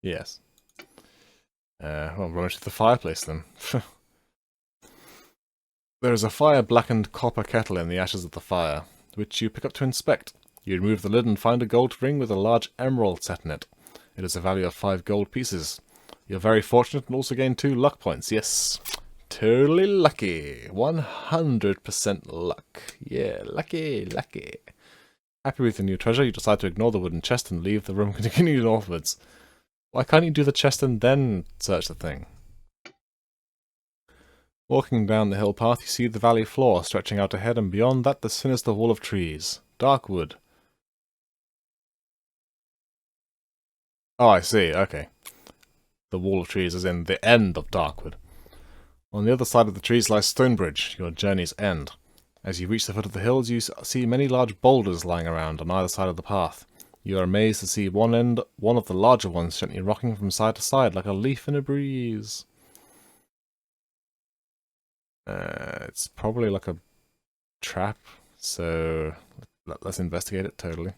Yes. Well, run to the fireplace then. There is a fire-blackened copper kettle in the ashes of the fire, which you pick up to inspect. You remove the lid and find a gold ring with a large emerald set in it. It is a value of 5 gold pieces. You're very fortunate and also gain 2 luck points. Yes, totally lucky. 100% luck. Yeah, lucky, lucky. Happy with the new treasure, you decide to ignore the wooden chest and leave the room and continue northwards. Why can't you do the chest and then search the thing? Walking down the hill path, you see the valley floor stretching out ahead, and beyond that the sinister wall of trees. Darkwood. Oh, I see, okay. The wall of trees is in the end of Darkwood. On the other side of the trees lies Stonebridge, your journey's end. As you reach the foot of the hills, you see many large boulders lying around on either side of the path. You are amazed to see one of the larger ones gently rocking from side to side like a leaf in a breeze. It's probably like a trap, so let's investigate it totally.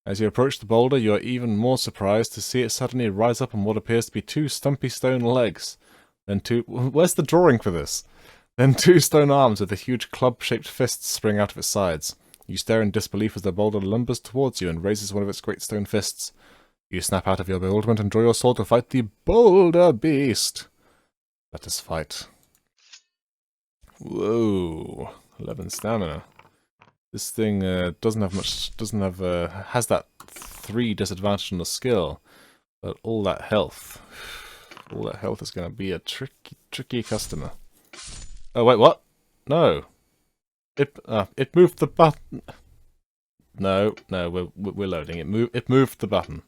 As you approach the boulder, you are even more surprised to see it suddenly rise up on what appears to be 2 stumpy stone legs. Then 2... Where's the drawing for this? Then 2 stone arms with the huge club-shaped fists spring out of its sides. You stare in disbelief as the boulder lumbers towards you and raises one of its great stone fists. You snap out of your bewilderment and draw your sword to fight the boulder beast. Let us fight. Whoa. 11 stamina. This thing doesn't have much, has that 3 disadvantage on the skill, but all that health is going to be a tricky customer. Oh wait, what? No, it moved the button. No, we're loading. It moved the button.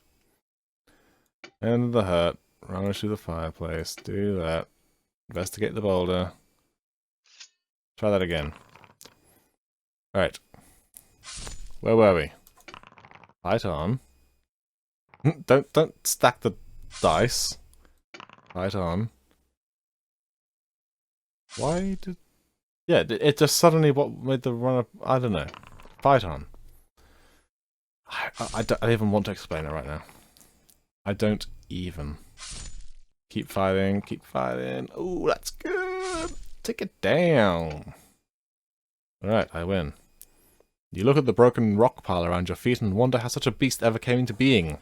End of the hut. Run through the fireplace. Do that. Investigate the boulder. Try that again. All right. Where were we? Fight on. Don't stack the dice. Fight on. Why did... Yeah, it just suddenly what made the runner... I don't know. Fight on. I don't even want to explain it right now. I don't even. Keep fighting, keep fighting. Ooh, that's good. Take it down. Alright, I win. You look at the broken rock pile around your feet and wonder how such a beast ever came into being.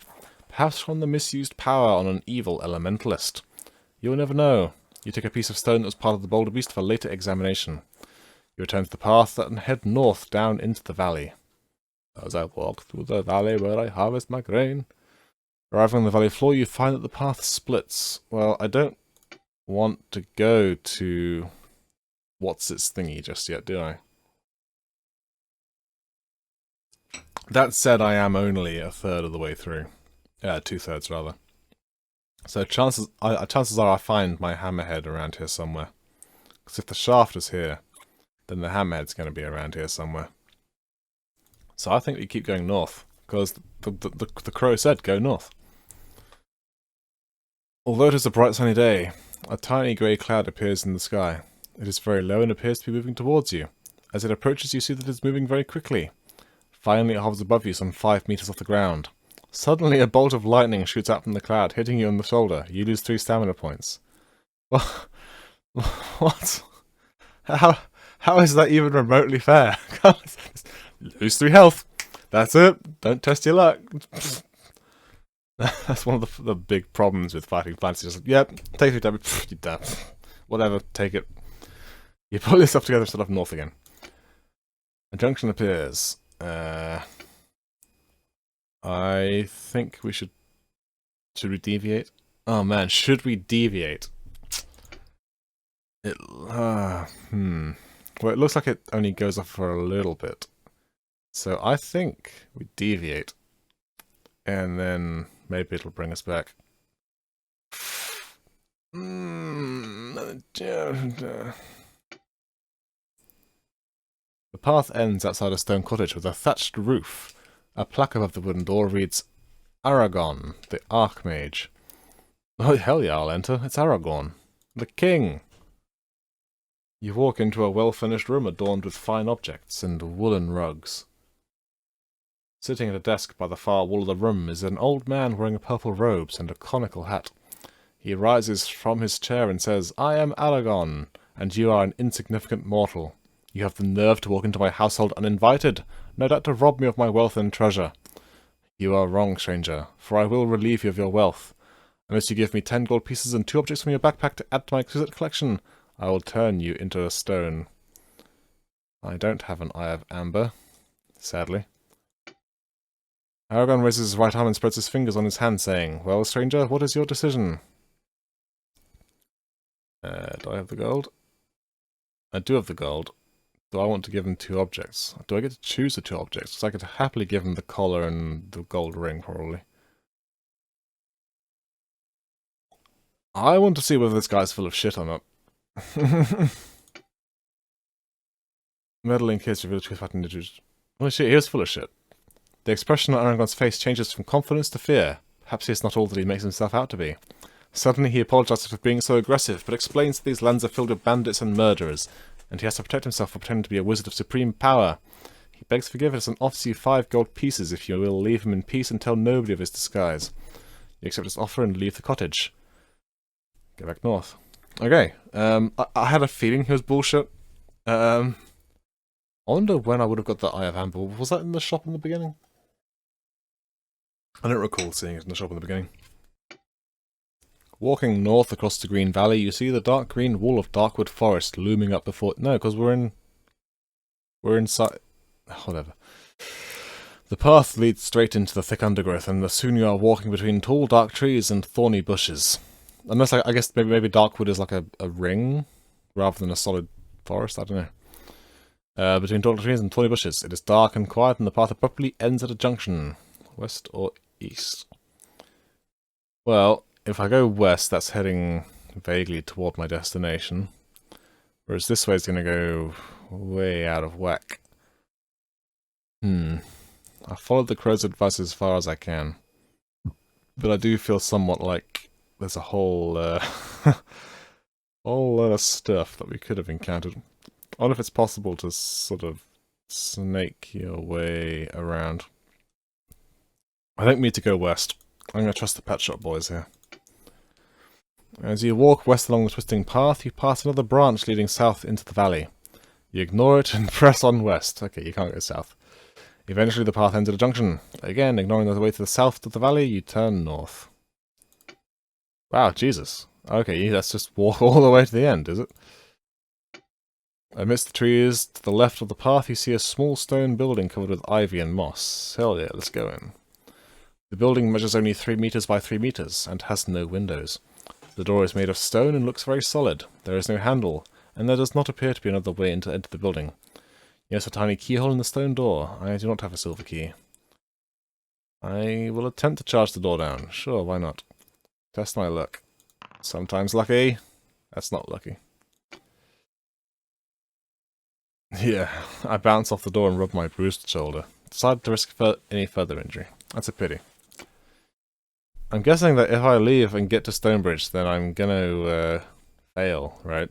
Perhaps from the misused power on an evil elementalist. You'll never know. You take a piece of stone that was part of the boulder beast for later examination. You return to the path and head north down into the valley. As I walk through the valley where I harvest my grain. Arriving on the valley floor, you find that the path splits. Well, I don't want to go to... What's its thingy just yet, do I? That said, I am only a third of the way through. 2/3 rather. So chances are I find my hammerhead around here somewhere. Because if the shaft is here, then the hammerhead's going to be around here somewhere. So I think we keep going north, because the crow said go north. Although it is a bright sunny day, a tiny grey cloud appears in the sky. It is very low and appears to be moving towards you. As it approaches, you see that it is moving very quickly. Finally, it hovers above you some 5 meters off the ground. Suddenly, a bolt of lightning shoots out from the cloud, hitting you on the shoulder. You lose 3 stamina points. What? What? How is that even remotely fair? Lose 3 health. That's it. Don't test your luck. That's one of the big problems with fighting fantasy. Just like, yep, take 3 damage. You're done. Whatever, take it. You pull yourself together and start off north again. A junction appears. I think we should... Should we deviate? Oh man, should we deviate? Well, it looks like it only goes off for a little bit. So I think we deviate. And then maybe it'll bring us back. The path ends outside a stone cottage with a thatched roof. A plaque above the wooden door reads, Aragon, the Archmage. Oh, hell yeah, I'll enter. It's Aragorn, the king. You walk into a well-furnished room adorned with fine objects and woolen rugs. Sitting at a desk by the far wall of the room is an old man wearing purple robes and a conical hat. He rises from his chair and says, "I am Aragon, and you are an insignificant mortal. You have the nerve to walk into my household uninvited, no doubt to rob me of my wealth and treasure. You are wrong, stranger, for I will relieve you of your wealth. Unless you give me 10 gold pieces and 2 objects from your backpack to add to my exquisite collection, I will turn you into a stone." I don't have an eye of amber, sadly. Aragon raises his right arm and spreads his fingers on his hand, saying, "Well, stranger, what is your decision?" Do I have the gold? I do have the gold. Do I want to give him 2 objects? Do I get to choose the 2 objects? Because I could happily give him the collar and the gold ring, probably. I want to see whether this guy's full of shit or not. Meddling kids reveal the truth about individuals. Holy shit, he is full of shit. The expression on Aragon's face changes from confidence to fear. Perhaps he is not all that he makes himself out to be. Suddenly he apologizes for being so aggressive, but explains that these lands are filled with bandits and murderers, and he has to protect himself for pretending to be a wizard of supreme power. He begs forgiveness and offers you 5 gold pieces if you will leave him in peace and tell nobody of his disguise. You accept his offer and leave the cottage. Go back north. Okay, I had a feeling he was bullshit. I wonder when I would have got the Eye of Amber. Was that in the shop in the beginning? I don't recall seeing it in the shop in the beginning. Walking north across the Green Valley, you see the dark green wall of Darkwood Forest looming up before... No, because we're inside... Whatever. The path leads straight into the thick undergrowth, and soon you are walking between tall dark trees and thorny bushes. Unless, I guess, maybe Darkwood is like a ring, rather than a solid forest, I don't know. Between tall trees and thorny bushes, it is dark and quiet, and the path abruptly ends at a junction. West or east? Well, if I go west, that's heading vaguely toward my destination. Whereas this way is going to go way out of whack. I followed the crow's advice as far as I can. But I do feel somewhat like there's a whole whole lot of stuff that we could have encountered. I wonder if it's possible to sort of snake your way around. I think we need to go west. I'm going to trust the pet shop boys here. As you walk west along the twisting path, you pass another branch leading south into the valley. You ignore it and press on west. Okay, you can't go south. Eventually the path ends at a junction. Again, ignoring the way to the south of the valley, you turn north. Wow, Jesus. Okay, let's just walk all the way to the end, is it? Amidst the trees, to the left of the path, you see a small stone building covered with ivy and moss. Hell yeah, let's go in. The building measures only 3 meters by 3 meters, and has no windows. The door is made of stone and looks very solid. There is no handle, and there does not appear to be another way to enter the building. Yes, a tiny keyhole in the stone door. I do not have a silver key. I will attempt to charge the door down. Sure, why not? Test my luck. Sometimes lucky. That's not lucky. Yeah, I bounce off the door and rub my bruised shoulder. Decided to risk any further injury. That's a pity. I'm guessing that if I leave and get to Stonebridge, then I'm gonna fail, right?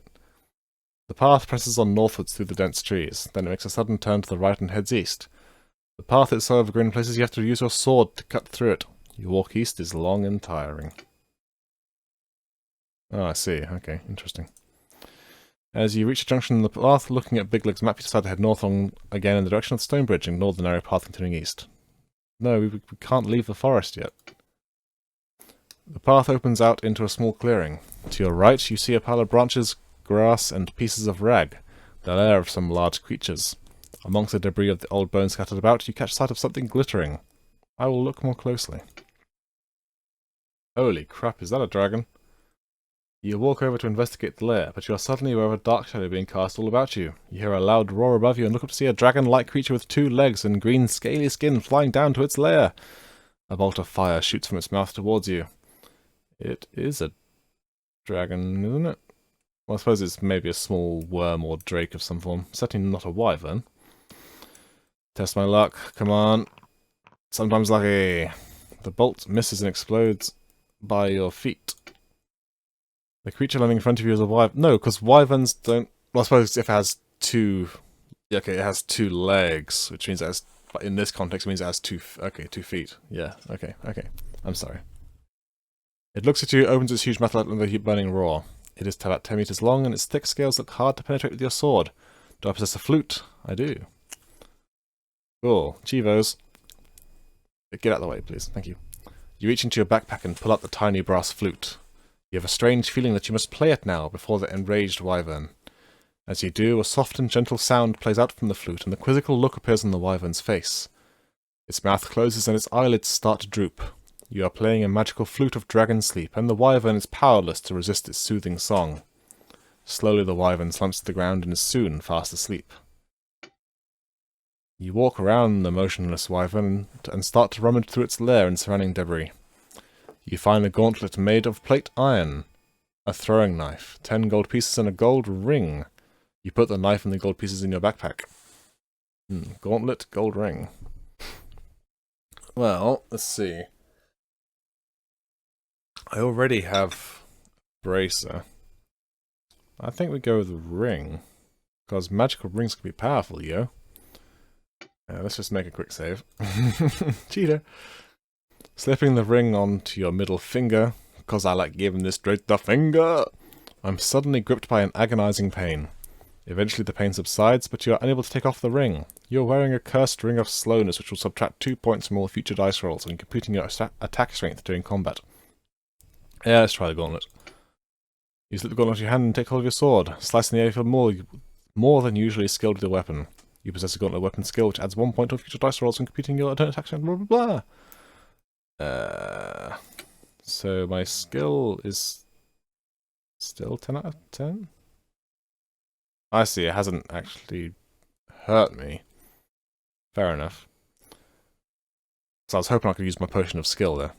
The path presses on northwards through the dense trees, then it makes a sudden turn to the right and heads east. The path is so overgrown in places you have to use your sword to cut through it. Your walk east is long and tiring. Oh, I see. Okay, interesting. As you reach a junction in the path, looking at Bigleg's map, you decide to head north on again in the direction of Stonebridge, and ignore the narrow path continuing east. No, we can't leave the forest yet. The path opens out into a small clearing. To your right, you see a pile of branches, grass, and pieces of rag, the lair of some large creatures. Amongst the debris of the old bones scattered about, you catch sight of something glittering. I will look more closely. Holy crap, is that a dragon? You walk over to investigate the lair, but you are suddenly aware of a dark shadow being cast all about you. You hear a loud roar above you and look up to see a dragon-like creature with 2 legs and green scaly skin flying down to its lair. A bolt of fire shoots from its mouth towards you. It is a dragon, isn't it? Well, I suppose it's maybe a small worm or drake of some form. Certainly not a wyvern. Test my luck. Come on. Sometimes lucky. The bolt misses and explodes by your feet. The creature landing in front of you is a wyvern. No, because wyverns don't... Well, I suppose if it has 2... Okay, it has 2 legs, which means it has But in this context, it means it has 2 feet. Yeah, okay. I'm sorry. It looks at you, opens its huge mouth with a burning roar. It is about 10 meters long, and its thick scales look hard to penetrate with your sword. Do I possess a flute? I do. Cool. Chivos. Get out of the way, please. Thank you. You reach into your backpack and pull out the tiny brass flute. You have a strange feeling that you must play it now before the enraged wyvern. As you do, a soft and gentle sound plays out from the flute, and a quizzical look appears on the wyvern's face. Its mouth closes and its eyelids start to droop. You are playing a magical flute of dragon sleep, and the wyvern is powerless to resist its soothing song. Slowly the wyvern slumps to the ground and is soon fast asleep. You walk around the motionless wyvern and start to rummage through its lair and surrounding debris. You find a gauntlet made of plate iron, a throwing knife, 10 gold pieces, and a gold ring. You put the knife and the gold pieces in your backpack. Gauntlet, gold ring. Well, let's see. I already have bracer. I think we go with the ring, because magical rings can be powerful, yo. Let's just make a quick save. Cheater. Slipping the ring onto your middle finger, because I like giving this straight the finger. I'm suddenly gripped by an agonizing pain. Eventually the pain subsides, but you are unable to take off the ring. You are wearing a cursed ring of slowness, which will subtract 2 points from all future dice rolls when computing your attack strength during combat. Yeah, let's try the gauntlet. You slip the gauntlet into your hand and take hold of your sword, slicing the air for more than usually skilled with your weapon. You possess a gauntlet weapon skill, which adds 1 point to future dice rolls when computing your attack strength, blah blah blah. So my skill is still 10 out of 10? I see, it hasn't actually hurt me. Fair enough. So I was hoping I could use my potion of skill there.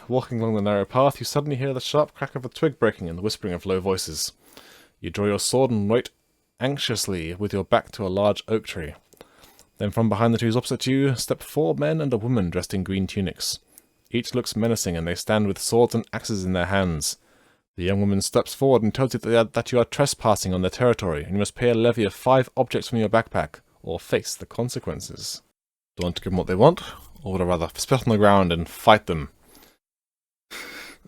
Walking along the narrow path, you suddenly hear the sharp crack of a twig breaking and the whispering of low voices. You draw your sword and wait anxiously with your back to a large oak tree. Then from behind the trees opposite you step 4 men and a woman dressed in green tunics. Each looks menacing, and they stand with swords and axes in their hands. The young woman steps forward and tells you that you are trespassing on their territory, and you must pay a levy of 5 objects from your backpack, or face the consequences. Do you want to give them what they want, or would I rather spit on the ground and fight them?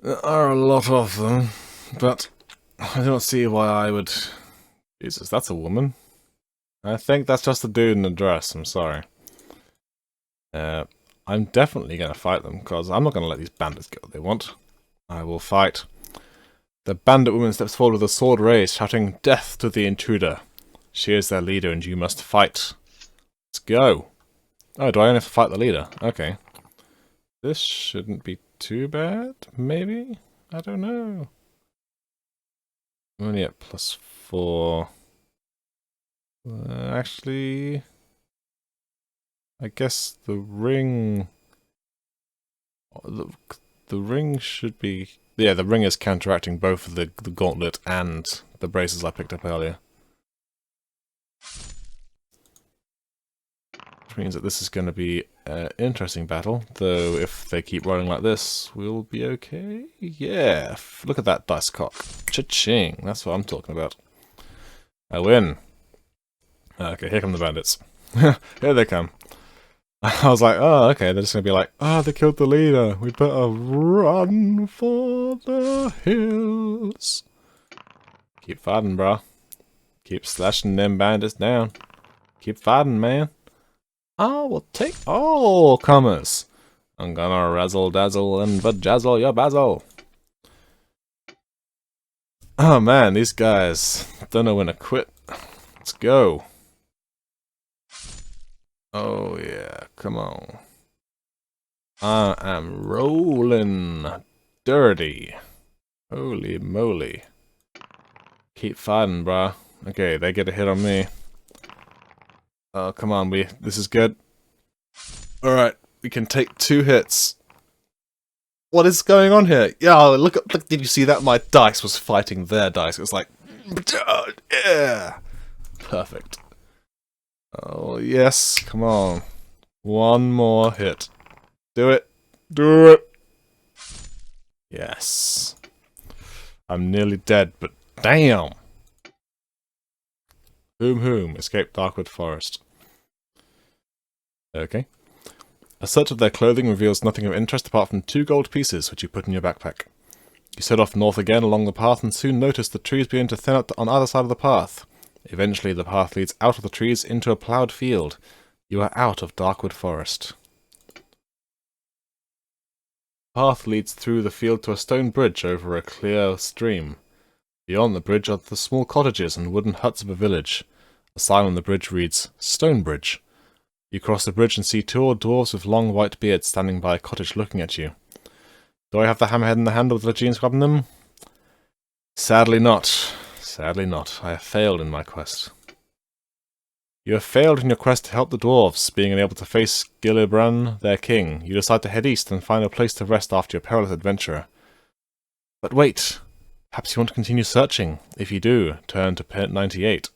There are a lot of them, but I don't see why I would... Jesus, that's a woman. I think that's just a dude in a dress, I'm sorry. I'm definitely going to fight them, because I'm not going to let these bandits get what they want. I will fight. The bandit woman steps forward with a sword raised, shouting, "Death to the intruder!" She is their leader, and you must fight. Let's go. Oh, do I only have to fight the leader? Okay. This shouldn't be too bad, maybe? I don't know. I'm only at +4. Actually, I guess the ring... The ring should be... Yeah, the ring is counteracting both the gauntlet and the braces I picked up earlier. Which means that this is going to be an interesting battle, though if they keep rolling like this, we'll be okay. Yeah, look at that dice cock. Cha-ching, that's what I'm talking about. I win. Okay, here come the bandits. Here they come. I was like, oh, okay, they're just going to be like, oh, they killed the leader. We better run for the hills. Keep fighting, bro. Keep slashing them bandits down. Keep fighting, man. I will take all comers. I'm gonna razzle-dazzle and vajazzle your bazzle. Oh, man, these guys don't know when to quit. Let's go. Oh yeah, come on. I am rolling dirty. Holy moly. Keep fighting, brah. Okay, they get a hit on me. Oh, come on, this is good. Alright, we can take 2 hits. What is going on here? Yeah, look, did you see that? My dice was fighting their dice. It was like, yeah. Perfect. Oh, yes. Come on. 1 more hit. Do it. Do it. Yes. I'm nearly dead, but damn. Whom, escaped Darkwood Forest. Okay. A search of their clothing reveals nothing of interest apart from 2 gold pieces, which you put in your backpack. You set off north again along the path and soon notice the trees begin to thin out on either side of the path. Eventually the path leads out of the trees into a ploughed field. You are out of Darkwood Forest. The path leads through the field to a stone bridge over a clear stream. Beyond the bridge are the small cottages and wooden huts of a village. A sign on the bridge reads, Stone Bridge. You cross the bridge and see 2 old dwarves with long white beards standing by a cottage looking at you. Do I have the hammerhead in the handle with the legends grabbing them? Sadly not. Sadly not. I have failed in my quest. You have failed in your quest to help the dwarves, being unable to face Gillibrand, their king. You decide to head east and find a place to rest after your perilous adventure. But wait! Perhaps you want to continue searching. If you do, turn to page 98.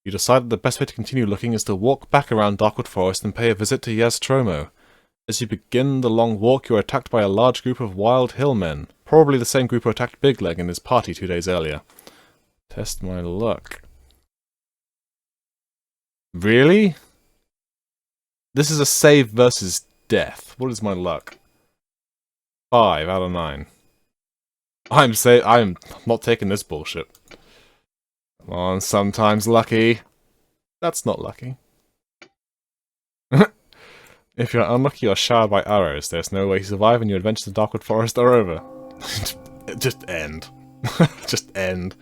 You decide that the best way to continue looking is to walk back around Darkwood Forest and pay a visit to Yaztromo. As you begin the long walk, you are attacked by a large group of wild hillmen. Probably the same group who attacked Big Leg and his party 2 days earlier. Test my luck. Really? This is a save versus death. What is my luck? 5 out of 9. I'm not taking this bullshit. Come on, sometimes lucky. That's not lucky. If you're unlucky or showered by arrows, there's no way to survive and your adventures in Darkwood Forest are over. Just end. Just end.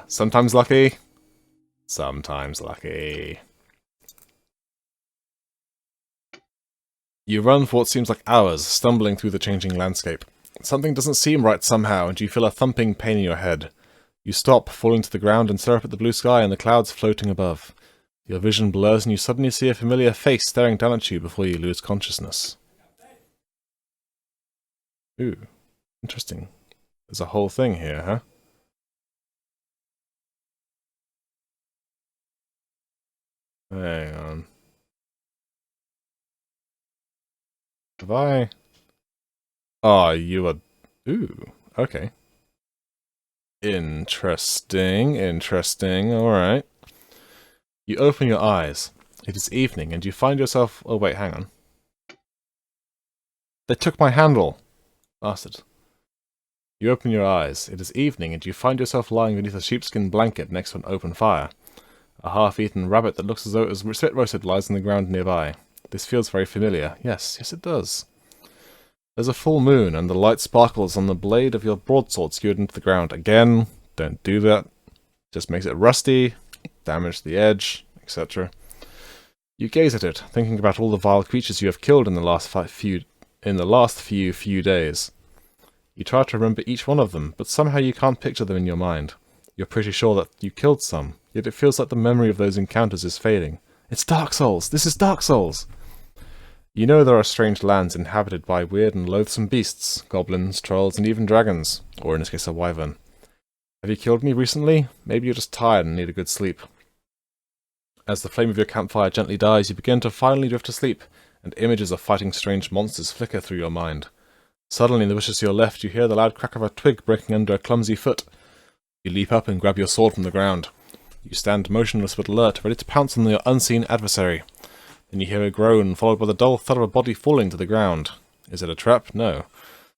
Sometimes lucky. Sometimes lucky. You run for what seems like hours, stumbling through the changing landscape. Something doesn't seem right somehow, and you feel a thumping pain in your head. You stop, falling to the ground, and stare up at the blue sky and the clouds floating above. Your vision blurs and you suddenly see a familiar face staring down at you before you lose consciousness. Ooh, interesting. There's a whole thing here, huh? Hang on. Have I... Oh, you are... Ooh, okay. Interesting, interesting, alright. You open your eyes. It is evening, and you find yourself... Oh, wait, hang on. They took my handle! Bastard. You open your eyes. It is evening, and you find yourself lying beneath a sheepskin blanket next to an open fire. A half-eaten rabbit that looks as though it was spit roasted lies on the ground nearby. This feels very familiar. Yes, yes it does. There's a full moon, and the light sparkles on the blade of your broadsword skewered into the ground. Again, don't do that. Just makes it rusty, damage the edge, etc. You gaze at it, thinking about all the vile creatures you have killed in the last few days. You try to remember each one of them, but somehow you can't picture them in your mind. You're pretty sure that you killed some, yet it feels like the memory of those encounters is fading. It's Dark Souls! This is Dark Souls! You know there are strange lands inhabited by weird and loathsome beasts, goblins, trolls, and even dragons, or in this case a wyvern. Have you killed any recently? Maybe you're just tired and need a good sleep. As the flame of your campfire gently dies, you begin to finally drift to sleep, and images of fighting strange monsters flicker through your mind. Suddenly, in the bushes to your left, you hear the loud crack of a twig breaking under a clumsy foot. You leap up and grab your sword from the ground. You stand motionless but alert, ready to pounce on your unseen adversary. Then you hear a groan, followed by the dull thud of a body falling to the ground. Is it a trap? No.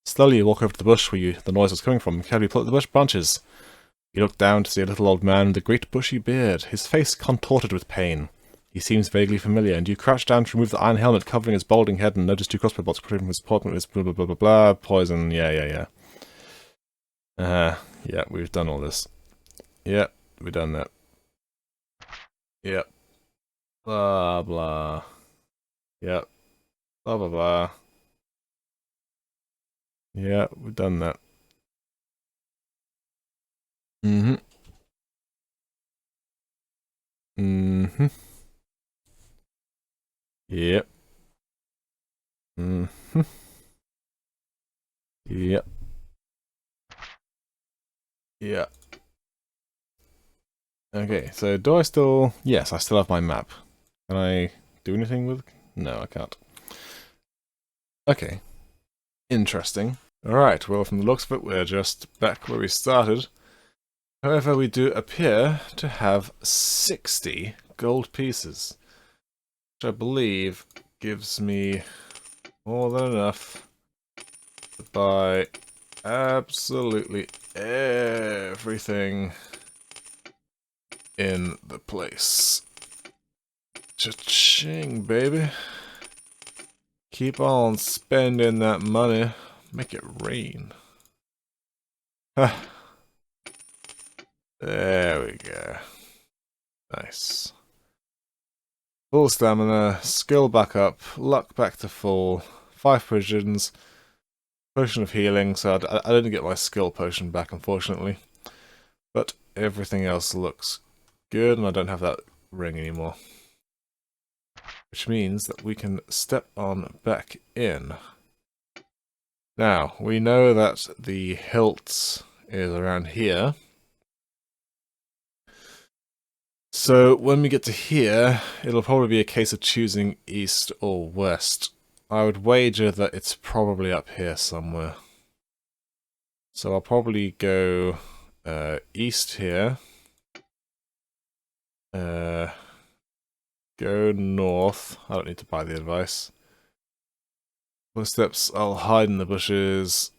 Slowly you walk over to the bush where the noise was coming from, and carefully pull at the bush branches. You look down to see a little old man with a great bushy beard, his face contorted with pain. He seems vaguely familiar, and you crouch down to remove the iron helmet covering his balding head and notice 2 crossbow bolts protecting his portrait with blah blah blah blah blah, poison, yeah. Yeah, we've done all this. Yep, we've done that. Yep. Blah blah. Yep. Blah blah blah. Yeah, we've done that. Mm-hmm. Mm-hmm. Yep. Mm-hmm. Yep. Yeah. Okay, so do I still... Yes, I still have my map. Can I do anything with... No, I can't. Okay. Interesting. Alright, well, from the looks of it, we're just back where we started. However, we do appear to have 60 gold pieces. which I believe gives me more than enough to buy absolutely everything in the place. Cha-ching, baby. Keep on spending that money. Make it rain. There we go. Nice. Full stamina, skill back up, luck back to full, 5 potions, potion of healing, so I didn't get my skill potion back, unfortunately. But everything else looks good, and I don't have that ring anymore. Which means that we can step on back in. Now, we know that the hilt is around here. So when we get to here, it'll probably be a case of choosing east or west. I would wager that it's probably up here somewhere. So I'll probably go east here. Go north. I don't need to buy the advice. Footsteps, I'll hide in the bushes.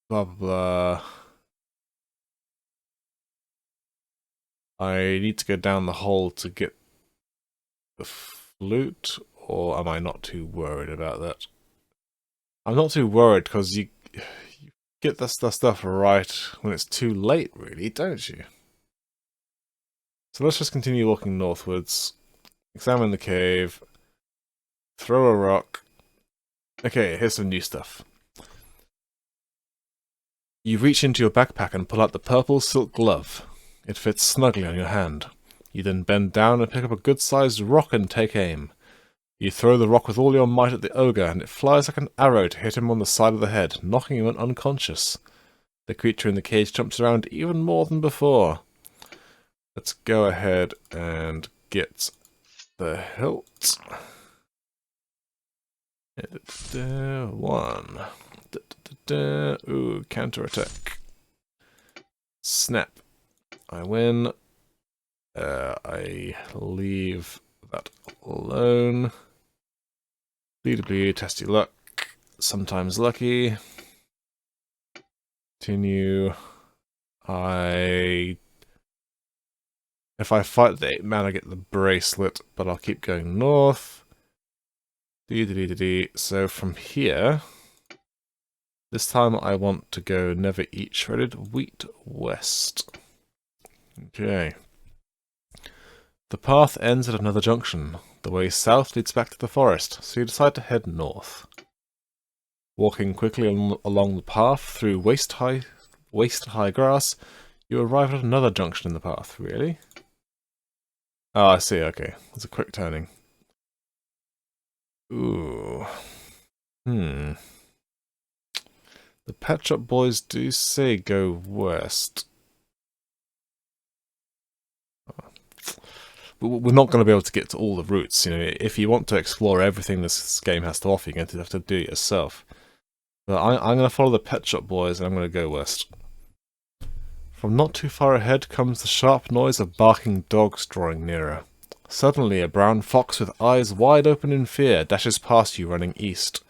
Blah, blah, blah. I need to go down the hole to get the flute, or am I not too worried about that? I'm not too worried, because you get that stuff right when it's too late, really, don't you? So let's just continue walking northwards, examine the cave, throw a rock. Okay, here's some new stuff. You reach into your backpack and pull out the purple silk glove. It fits snugly on your hand. You then bend down and pick up a good-sized rock and take aim. You throw the rock with all your might at the ogre, and it flies like an arrow to hit him on the side of the head, knocking him unconscious. The creature in the cage jumps around even more than before. Let's go ahead and get the hilt. One. Ooh, counterattack. Snap. I win. I leave that alone. Bleed, test your luck. Sometimes lucky. Continue. If I fight the 8-man, I get the bracelet, but I'll keep going north. So from here, this time I want to go never eat shredded wheat west. Okay. The path ends at another junction. The way south leads back to the forest, so you decide to head north. Walking quickly along the path through waist-high grass, you arrive at another junction in the path. Really? Oh, I see, okay. There's a quick turning. Ooh. The Pet Shop Boys do say go west. We're not going to be able to get to all the routes. You know, if you want to explore everything this game has to offer, you're going to have to do it yourself. But I'm going to follow the Pet Shop Boys, and I'm going to go west. From not too far ahead comes the sharp noise of barking dogs drawing nearer. Suddenly, a brown fox with eyes wide open in fear dashes past you running east.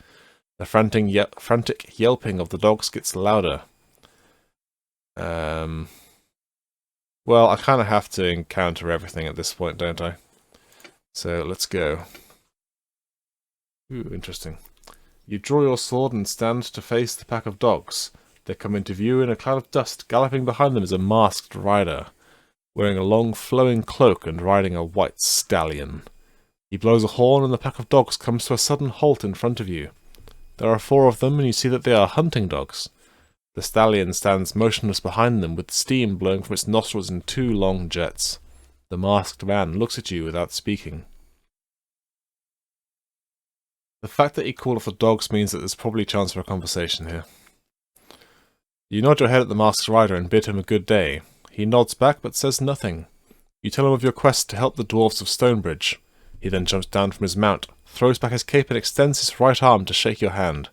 The frantic yelping of the dogs gets louder. Well, I kind of have to encounter everything at this point, don't I? So, let's go. Ooh, interesting. You draw your sword and stand to face the pack of dogs. They come into view in a cloud of dust. Galloping behind them is a masked rider, wearing a long flowing cloak and riding a white stallion. He blows a horn and the pack of dogs comes to a sudden halt in front of you. There are 4 of them, and you see that they are hunting dogs. The stallion stands motionless behind them, with steam blowing from its nostrils in 2 long jets. The masked man looks at you without speaking. The fact that he called off the dogs means that there's probably a chance for a conversation here. You nod your head at the masked rider and bid him a good day. He nods back but says nothing. You tell him of your quest to help the dwarves of Stonebridge. He then jumps down from his mount, throws back his cape and extends his right arm to shake your hand.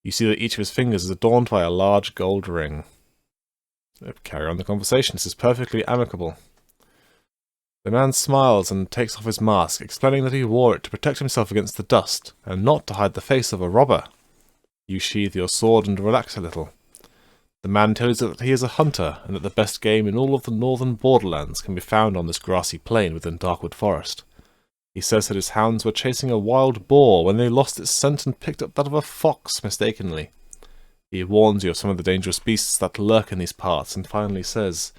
You see that each of his fingers is adorned by a large gold ring. Carry on the conversation. This is perfectly amicable. The man smiles and takes off his mask, explaining that he wore it to protect himself against the dust, and not to hide the face of a robber. You sheathe your sword and relax a little. The man tells you that he is a hunter, and that the best game in all of the northern borderlands can be found on this grassy plain within Darkwood Forest. He says that his hounds were chasing a wild boar when they lost its scent and picked up that of a fox mistakenly. He warns you of some of the dangerous beasts that lurk in these parts, and finally says,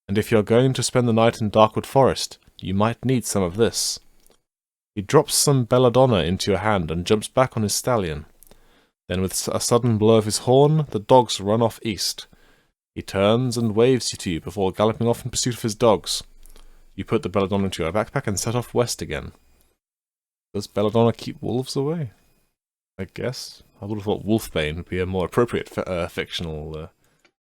"And if you're going to spend the night in Darkwood Forest, you might need some of this." He drops some belladonna into your hand and jumps back on his stallion. Then with a sudden blow of his horn, the dogs run off east. He turns and waves to you before galloping off in pursuit of his dogs. You put the belladonna into your backpack and set off west again. Does belladonna keep wolves away? I guess. I would have thought wolfbane would be a more appropriate fictional